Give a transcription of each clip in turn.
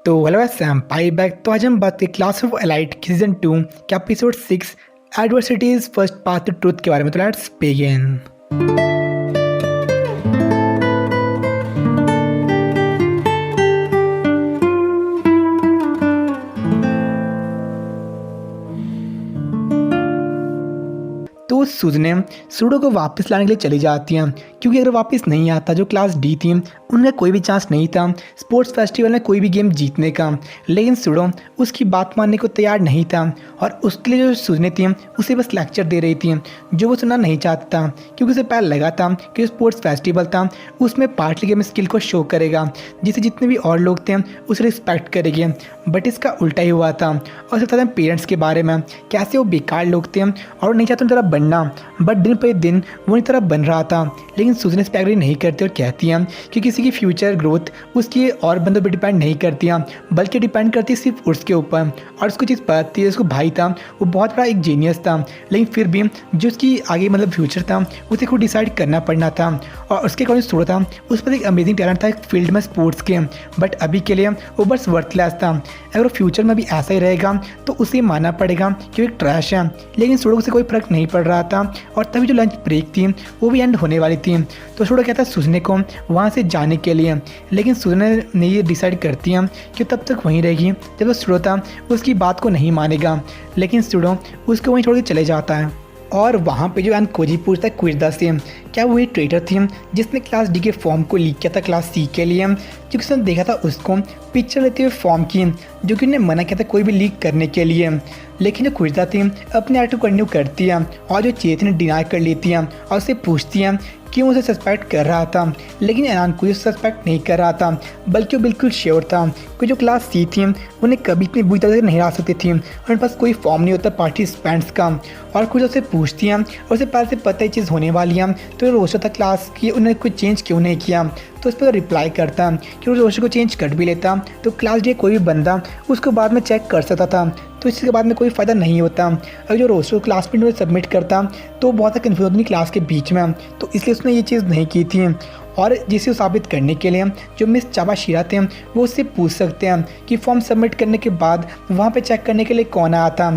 तो hello Sam पाई back. तो आज हम बात करें क्लास ऑफ एलाइट सीजन 2 के episode 6 adversities first path to truth के बारे में। तो लेट्स बिगिन। तो सुजने सूडो को वापस लाने के लिए चली जाती हैं, क्योंकि अगर वापस नहीं आता जो क्लास डी थी उनका कोई भी चांस नहीं था स्पोर्ट्स फेस्टिवल में कोई भी गेम जीतने का। लेकिन सूडो उसकी बात मानने को तैयार नहीं था और उसके लिए जो सुजने थी उसे बस लेक्चर दे रही थी जो वो सुनना नहीं चाहता था, क्योंकि उसे पहले लगा था कि स्पोर्ट्स फेस्टिवल था उसमें पार्ट लेके स्किल को शो करेगा जिससे जितने भी और लोग थे उसे रिस्पेक्ट करेंगे। बट इसका उल्टा ही हुआ था। और सिर्फ था पेरेंट्स के बारे में, कैसे वो बेकार लोग थे और नहीं चाहते उन तरह बनना, बट दिन पर दिन वो उन तरह बन रहा था। लेकिन सुजन इस पर एग्री नहीं करती और कहती हैं कि किसी की फ्यूचर ग्रोथ उसकी और बंदों पर डिपेंड नहीं करती हैं, बल्कि डिपेंड करती है सिर्फ उसके ऊपर। और उसको चीज़ पता थी, उसको भाई था वो बहुत बड़ा एक जीनियस था, लेकिन फिर भी जो उसकी आगे फ्यूचर था उसे खुद डिसाइड करना पड़ना था। और उसके अकॉर्डिंग सूडो था, उस पर एक अमेजिंग टैलेंट था एक फील्ड में स्पोर्ट्स के, बट अभी के लिए वो बस वर्थलेस था। अगर वो फ्यूचर में भी ऐसा ही रहेगा तो उसे मानना पड़ेगा कि वो एक ट्रैश है। लेकिन सूडो से कोई फर्क नहीं पड़ रहा था और तभी जो लंच ब्रेक थी वो भी एंड होने वाली थी। तो सूडो कहता है सुजने को वहाँ से जाने के लिए, लेकिन सुजने ने ये डिसाइड करती है कि तब तक वहीं रहेगी जब वो सूडो था उसकी बात को नहीं मानेगा। लेकिन सूडो उसको वहीं छोड़ के चले जाता है। और वहाँ पे जो कोजी पूछता है क्विजदा से क्या वो एक ट्रेटर थी जिसने क्लास डी के फॉर्म को लीक किया था क्लास सी के लिए, क्योंकि उसने देखा था उसको पिक्चर लेते हुए फॉर्म की, जो कि उन्हें मना किया था कोई भी लीक करने के लिए। लेकिन जो क्विजदा थी अपने आर्ट को कंटिन्यू करती है और जो चेत ने डिनाई कर लेती है और उससे पूछती है क्यों उसे सस्पेक्ट कर रहा था। लेकिन एनान कोई सस्पेक्ट नहीं कर रहा था, बल्कि वो बिल्कुल श्योर था कि जो क्लास सी थी उन्हें कभी इतनी बुरी तरह से नहीं हरा सकती थी। उनके पास कोई फॉर्म नहीं होता पार्टिसिपेंट्स का। और कुछ उससे पूछती हैं और उसे पहले से पता ही चीज़ होने वाली है, तो रोस्टर था क्लास की उन्हें कुछ चेंज क्यों नहीं किया। तो उस पर रिप्लाई करता कि वो रोस्टर को चेंज कर भी लेता तो क्लास डी कोई भी बंदा उसको बाद में चेक कर सकता था, तो इसके बाद में कोई फ़ायदा नहीं होता। अगर जो रोस्टर क्लास में सबमिट करता तो बहुत ज़्यादा कन्फ्यूजन नहीं क्लास के बीच में, तो इसलिए उसने ये चीज़ नहीं की थी। और जिसे साबित करने के लिए जो मिस चाबाशिरा थे वो उससे पूछ सकते हैं कि फॉर्म सबमिट करने के बाद वहाँ पे चेक करने के लिए कौन आया था।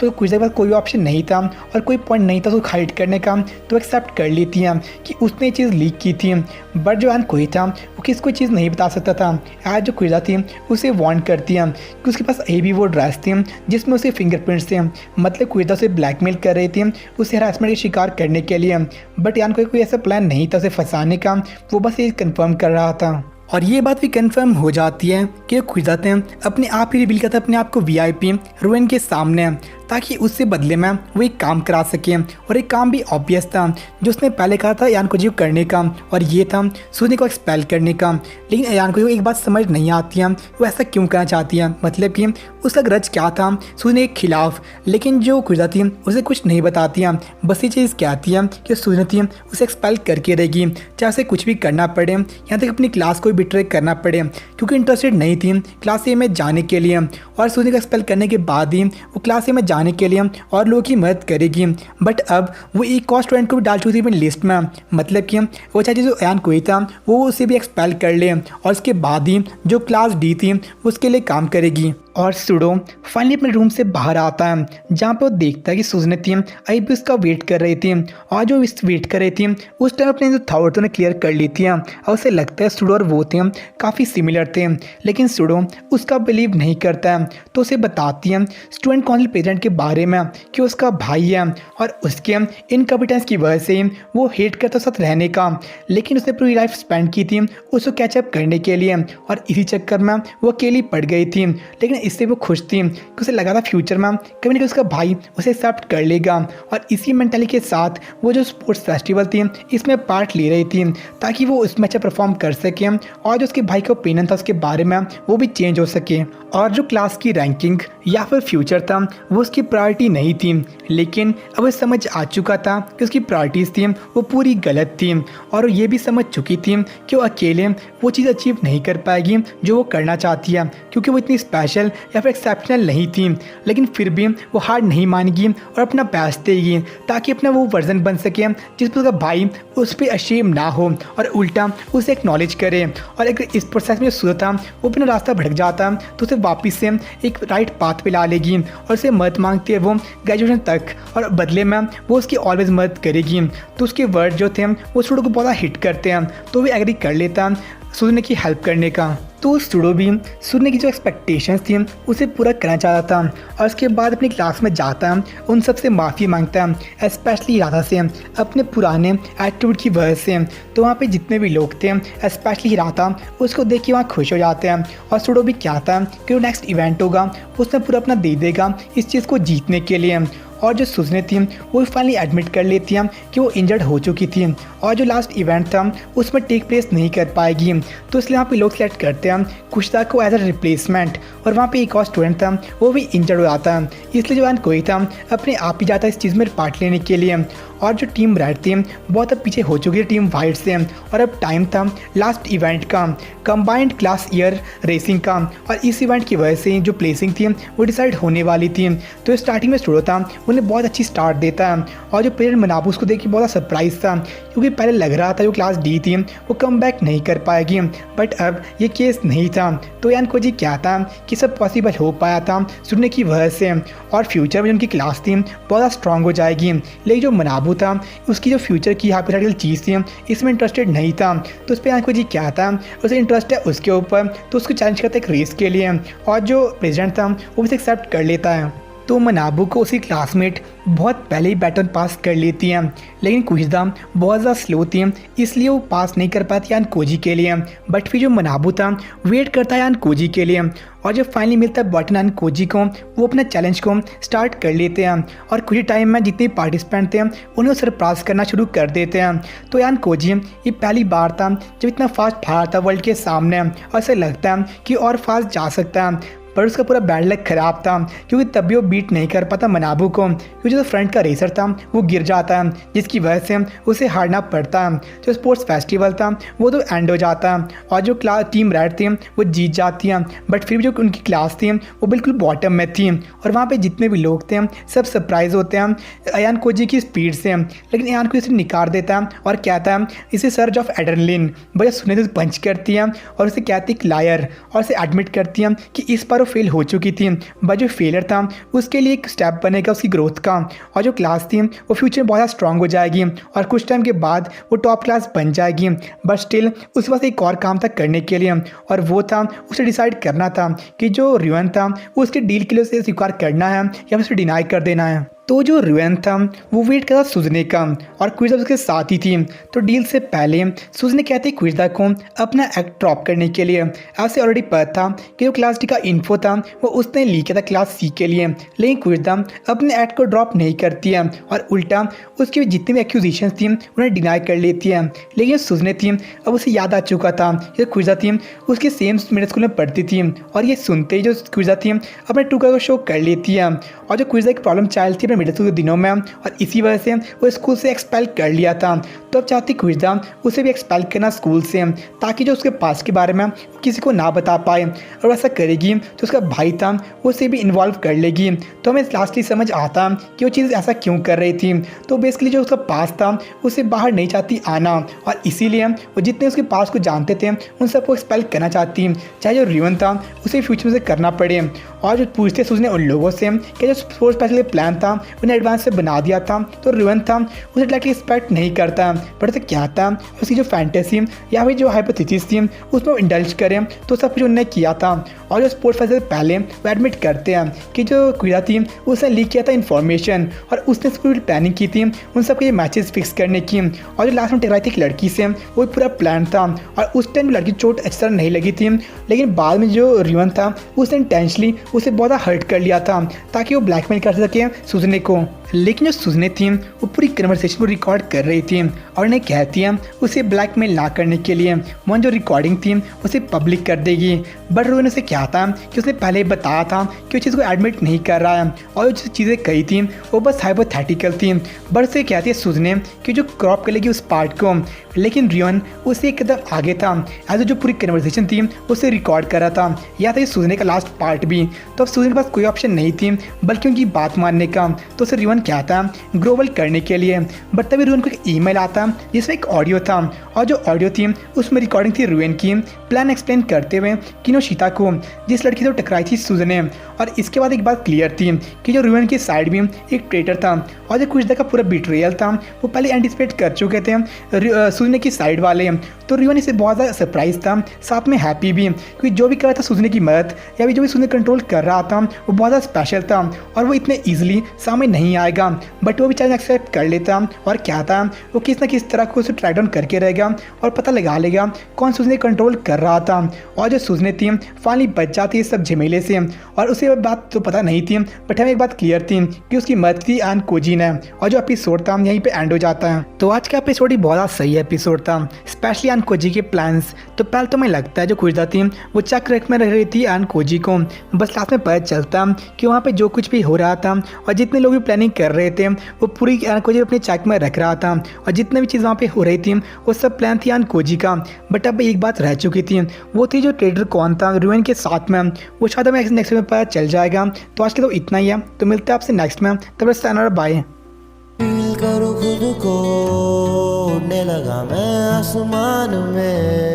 तो कुछ देर बाद कोई ऑप्शन नहीं था और कोई पॉइंट नहीं था उसको हाइड करने का, तो एक्सेप्ट कर ली थी कि उसने चीज़ लीक की थी। बट जो कोई था वो किसको चीज़ नहीं बता सकता था। आज जो क्विजा थी उसे वार्न करती है कि उसके पास अभी भी वो ड्रेस थी जिसमें उसे फिंगरप्रिंट्स थे, मतलब क्विजा उसे ब्लैकमेल कर रही थी उसे हरासमेंट के शिकार करने के लिए। बट कोई ऐसा प्लान नहीं था उसे फंसाने का, वो बस ये कंफर्म कर रहा था। और ये बात भी कंफर्म हो जाती है कि खुजाते अपने आप ही रिवील करता अपने आप को वीआईपी रोएन के सामने, ताकि उससे बदले में वो एक काम करा सके। और एक काम भी ऑब्वियस था जो उसने पहले कहा था यान कोजी को करने का, और ये था सुजने को एक्सपेल करने का। लेकिन यान कोजी को एक बात समझ नहीं आती है वो ऐसा क्यों करना चाहती है, मतलब कि उसका ग्रज क्या था सुजने के खिलाफ। लेकिन जो खुजा थी उसे कुछ नहीं बताती है, बस ये चीज़ कहती है कि सुजने थी उसे एक्सपेल करके रहेगी, चाहे उसे कुछ भी करना पड़े, यहाँ तक अपनी क्लास को बिट्रे करना पड़े, क्योंकि इंटरेस्टेड नहीं थी क्लास ए में जाने के लिए। और सुजने को एक्सपेल करने के बाद ही वो क्लास ए में जाने के लिए और लोगों की मदद करेगी। बट अब वो एक और स्टूडेंट को भी डाल चुकी थी अपनी लिस्ट में, मतलब कि वो चाहे जो एन कोई था वो उसे भी एक्सपेल कर ले और उसके बाद ही जो क्लास डी थी उसके लिए काम करेगी। और सूडो फाइनली अपने रूम से बाहर आता है जहाँ पे वो देखता है कि सुजने थी अभी भी उसका वेट कर रही थी, और जो इस वेट कर रही थी उस टाइम अपने जो थॉट ने क्लियर कर ली थी और उसे लगता है सूडो और वो थे काफ़ी सिमिलर थे। लेकिन सूडो उसका बिलीव नहीं करता है, तो उसे बताती है स्टूडेंट काउंसिल प्रेसिडेंट के बारे में कि उसका भाई है और उसके इनकॉम्पिटेंस की वजह से वो हेट करता साथ रहने का। लेकिन उसने पूरी लाइफ स्पेंड की थी उसको कैचअप करने के लिए, और इसी चक्कर में वो अकेली पड़ गई थी। लेकिन इससे वो खुश थी कि उसे लगा था फ्यूचर में कभी ना कभी उसका भाई उसे एक्सेप्ट कर लेगा। और इसी मेंटालिटी के साथ वो जो स्पोर्ट्स फेस्टिवल थी इसमें पार्ट ले रही थी ताकि वो उसमें अच्छा परफॉर्म कर सके और जो उसके भाई का ओपिनियन था उसके बारे में वो भी चेंज हो सके। और जो क्लास की रैंकिंग या फिर फ्यूचर था वो उसकी प्रायोरिटी नहीं थी, लेकिन अब वो समझ आ चुका था कि उसकी प्रायोरिटीज़ थी वो पूरी गलत थी और ये भी समझ चुकी थी कि वो अकेले वो चीज़ अचीव नहीं कर पाएगी जो वो करना चाहती है, क्योंकि वो इतनी स्पेशल या फिर एक्सेप्शनल नहीं थी। लेकिन फिर भी वो हार नहीं मानेगी और अपना बेस्ट देगी ताकि अपना वो वर्जन बन सके जिस पर उसका भाई उस पर अशेम ना हो और उल्टा उसे एक्नॉलेज करे। और अगर इस प्रोसेस में सूरत था वो अपना रास्ता भटक जाता तो उसे वापस से एक राइट पाथ पे ला लेगी और उसे मदद मांगती है वो ग्रेजुएशन तक, और बदले में वो उसकी ऑलवेज मदद करेगी। तो उसके वर्ड जो थे वो सुडो को बहुत हिट करते हैं, तो वो एग्री कर लेता सुडो की हेल्प करने का। तो सुडो भी सुडो की जो एक्सपेक्टेशंस थी उसे पूरा करना चाहता था और उसके बाद अपनी क्लास में जाता उन सब से माफ़ी मांगता, स्पेशली राधा से अपने पुराने एटीट्यूड की वजह से। तो वहाँ पे जितने भी लोग थे स्पेशली राधा उसको देख के वहाँ खुश हो जाते हैं और सुडो भी क्या था कि वो नेक्स्ट इवेंट होगा उसमें पूरा अपना दे देगा इस चीज़ को जीतने के लिए। और जो सुजने थी वो फाइनली एडमिट कर लेती हैं कि वो इंजर्ड हो चुकी थी और जो लास्ट इवेंट था उसमें टेक प्लेस नहीं कर पाएगी। तो इसलिए वहाँ पे लोग सेलेक्ट करते हैं कुश्ता को एज अ रिप्लेसमेंट, और वहाँ पे एक और स्टूडेंट था वो भी इंजर्ड हो जाता है, इसलिए जो कोई था अपने आप ही जाता है इस चीज़ में पार्ट लेने के लिए। और जो टीम रेड थी बहुत अब पीछे हो चुकी है टीम वाइट से, और अब टाइम था लास्ट इवेंट का, कंबाइंड क्लास ईयर रेसिंग का, और इस इवेंट की वजह से जो प्लेसिंग थी वो डिसाइड होने वाली थी। तो स्टार्टिंग में स्टूडो था उन्हें बहुत अच्छी स्टार्ट देता है और जो प्लेयर मनाबू उसको देख के बहुत सरप्राइज था, क्योंकि पहले लग रहा था जो क्लास डी थी वो कम बैक नहीं कर पाएगी, बट अब ये केस नहीं था। तो यान को जी क्या था कि सब पॉसिबल हो पाया था सुनने की वजह से, और फ्यूचर में उनकी क्लास थी बहुत स्ट्रांग हो जाएगी। लेकिन जो मनाबू था उसकी जो फ्यूचर की हाइपोथेटिकल चीज़ थी इसमें इंटरेस्टेड नहीं था। तो उस पर यान को जी क्या था उसे इंटरेस्ट है उसके ऊपर, तो उसको चैलेंज करता है एक रेस के लिए, और जो प्रेसिडेंट था वो उसे एक्सेप्ट कर लेता है। तो मनाबू को उसकी क्लासमेट बहुत पहले ही बैटन पास कर लेती हैं, लेकिन कुशदा बहुत ज़्यादा स्लो थी इसलिए वो पास नहीं कर पाती यान कोजी के लिए। बट फिर जो मनाबू था वेट करता है यान कोजी के लिए, और जब फाइनली मिलता है बटन यान कोजी को वो अपने चैलेंज को स्टार्ट कर लेते हैं, और कुछ ही टाइम में जितने पार्टिसिपेंट थे उन्हें सरप्राइज करना शुरू कर देते हैं। तो यान कोजी ये पहली बार था जब इतना फास्ट भागा था वर्ल्ड के सामने, और ऐसा लगता है कि और फास्ट जा सकता है, पर उसका पूरा बैड लक खराब था क्योंकि तब भी वो बीट नहीं कर पाता मनाबू को, क्योंकि जो फ्रंट का रेसर था वो गिर जाता है जिसकी वजह से उसे हारना पड़ता है। जो स्पोर्ट्स फेस्टिवल था वो तो एंड हो जाता है और जो क्लास टीम रेड थी वो जीत जाती है, बट फिर भी जो उनकी क्लास थी वो बिल्कुल बॉटम में थी, और वहाँ पर जितने भी लोग थे सब सरप्राइज होते हैं अयान कोजी की स्पीड से। लेकिन अयान को इसे निकाल देता है और कहता है इसे सर्ज ऑफ एड्रेनलिन, वजह सुनने से पंच करती है और उसे कहती है लायर, और उसे एडमिट करती है कि इस बार फेल हो चुकी थी, बट जो फेलियर था उसके लिए एक स्टेप बनेगा उसकी ग्रोथ का, और जो क्लास थी वो फ्यूचर में बहुत स्ट्रांग हो जाएगी और कुछ टाइम के बाद वो टॉप क्लास बन जाएगी। बट स्टिल उसके पास एक और काम था करने के लिए, और वो था उसे डिसाइड करना था कि जो रिवन था वो उसके डील के लिए उसे स्वीकार करना है या फिर उसे डिनाई कर देना है। तो जो रिवन था वो वेट कर रहा सुजने का, और क्विज़ा उसके साथ ही थी। तो डील से पहले सुजने कहते क्विज़ा को अपना एक्ट ड्रॉप करने के लिए, ऐसे ऑलरेडी पता था कि जो क्लास डी का इन्फो था वो उसने लीक किया था क्लास सी के लिए, लेकिन क्विज़ा अपने एक्ट को ड्रॉप नहीं करती है और उल्टा उसकी जितनी भी एक्यूजिशन थी उन्हें डिनाई कर लेती है। लेकिन सुजने थी अब उसे याद आ चुका था कि क्विज़ा थी उसके सेम मिडिल स्कूल में पढ़ती थी, और ये सुनते ही जो क्विज़ा थी अपने टूका को शो कर लेती है, और जो क्विज़ा एक प्रॉब्लम चाइल्ड थी मिडिल स्कूल के दिनों में, और इसी वजह से वो स्कूल से एक्सपेल कर लिया था। तो अब चाहती क्विज़ा उसे भी एक्सपेल करना स्कूल से, ताकि जो उसके पास के बारे में किसी को ना बता पाए, और ऐसा करेगी तो उसका भाई था उसे भी इन्वॉल्व कर लेगी। तो हमें लास्टली समझ आता कि वो चीज़ ऐसा क्यों कर रही थी। तो बेसिकली जो उसका पास था उसे बाहर नहीं चाहती आना, और इसीलिए वो जितने उसके पास को जानते थे उन सबको एक्सपेल करना चाहती, चाहे जो रिवन था उसे फ्यूचर में से करना पड़े। और जो पूछते उसने उन लोगों से कि जो स्पोर्ट्स स्पेशल प्लान था उन्हें एडवांस से बना दिया था, तो रिवन था उसे डायरेक्टली एक्सपेक्ट नहीं करता, बट उसे क्या था उसकी जो फैंटेसी या फिर जो हाइपोथेसिस थी उसमें इंडल्ज करें, तो सब कुछ उन्होंने किया था। और जो स्पोर्ट्स फेस्टिवल पहले वो एडमिट करते हैं कि जो क्विज़ा थी उसने लीक किया था इन्फॉर्मेशन, और उसने पूरी प्लानिंग की थी उन सबके मैचेस फिक्स करने की, और जो लास्ट में टकराई थी एक लड़की से वो पूरा प्लान था, और उस टाइम लड़की चोट अच्छी तरह नहीं लगी थी, लेकिन बाद में जो रिवन था उसने इंटेंशनली उसे बहुत हर्ट कर लिया था ताकि वो ब्लैकमेल कर सके सुजने को। लेकिन जो सुजने थी वो पूरी कन्वर्सेशन को रिकॉर्ड कर रही थी और उन्हें कहती है उसे ब्लैकमेल ना करने के लिए वो जो रिकॉर्डिंग थी उसे पब्लिक कर देगी। बट रोहन उसे क्या था कि उसने पहले ही बताया था कि उस चीज़ को एडमिट नहीं कर रहा है और जो चीज़ें कही थी वो बस हाइपोथेटिकल थी। बट उसे कहती है सुजने कि जो क्रॉप करेगी उस पार्ट को, लेकिन रियन उससे एक कदम आगे था। एज जो पूरी कन्वर्सेशन थी उसे रिकॉर्ड कर रहा था, या था ये सुजने का लास्ट पार्ट भी। तो अब सुजने के पास कोई ऑप्शन नहीं थी बल्कि उनकी बात मानने का। तो उसे रियन क्या था ग्रोवल करने के लिए। बट तभी रियन को एक ईमेल आता जिसमें एक ऑडियो था और जो ऑडियो थी उसमें रिकॉर्डिंग थी रियन की प्लान एक्सप्लेन करते हुए कि शीता को जिस लड़की से टकराई थी सुजने। और इसके बाद एक बात क्लियर थी कि जो रियन की साइड भी एक ट्रेटर था और जो कुछ देर का पूरा बिट्रेयल था वो पहले एंटिसिपेट कर चुके थे सुजने की साइड वाले। तो रियन इसे बहुत ज़्यादा सरप्राइज था, साथ में हैप्पी भी, क्योंकि जो भी कर रहा था सुजने की मदद या भी जो भी सुजने कंट्रोल कर रहा था वो बहुत ज़्यादा स्पेशल था और वो इतने ईजिली सामने नहीं आएगा। बट वो भी चैलेंज एक्सेप्ट कर लेता और क्या था वो किस ना किस तरह को उसे ट्रैक डाउन करके रहेगा और पता लगा लेगा कौन सुजने कंट्रोल कर रहा था। और जो सुजने थी फाइनली बच जाती है सब झमेले से। और उसे बात तो पता नहीं थी बट हमें एक बात क्लियर थी कि उसकी मदद की एंड कोजी ने। और जो एपिसोड था यहीं पे एंड हो जाता है। तो आज का एपिसोड ही बहुत सही एपिसोड था, स्पेशली एंड कोजी के प्लान्स। तो पहले तो मुझे लगता है जो खुशदा थी वो चेक रेक में रह रही थी एंड कोजी को, बस लास्ट में पता चलता कि वहाँ पे जो कुछ भी हो रहा था और जितने लोग भी प्लानिंग कर रहे थे वो पूरी एंड कोजी अपने चेक में रख रहा था और जितने भी चीज़ वहाँ पे हो रही थी वो सब प्लान थी एंड कोजी का। बट अब एक बात रह चुकी थी, वो थी जो ट्रेडर कौन था रियन के साथ में, वो शायद हमें नेक्स्ट में पता चल जाएगा। तो आज के तो इतना ही है, तो मिलते हैं आपसे नेक्स्ट में, तब तक साइनर बाय। फील करो खुद को, उड़ने लगा मैं आसमान में।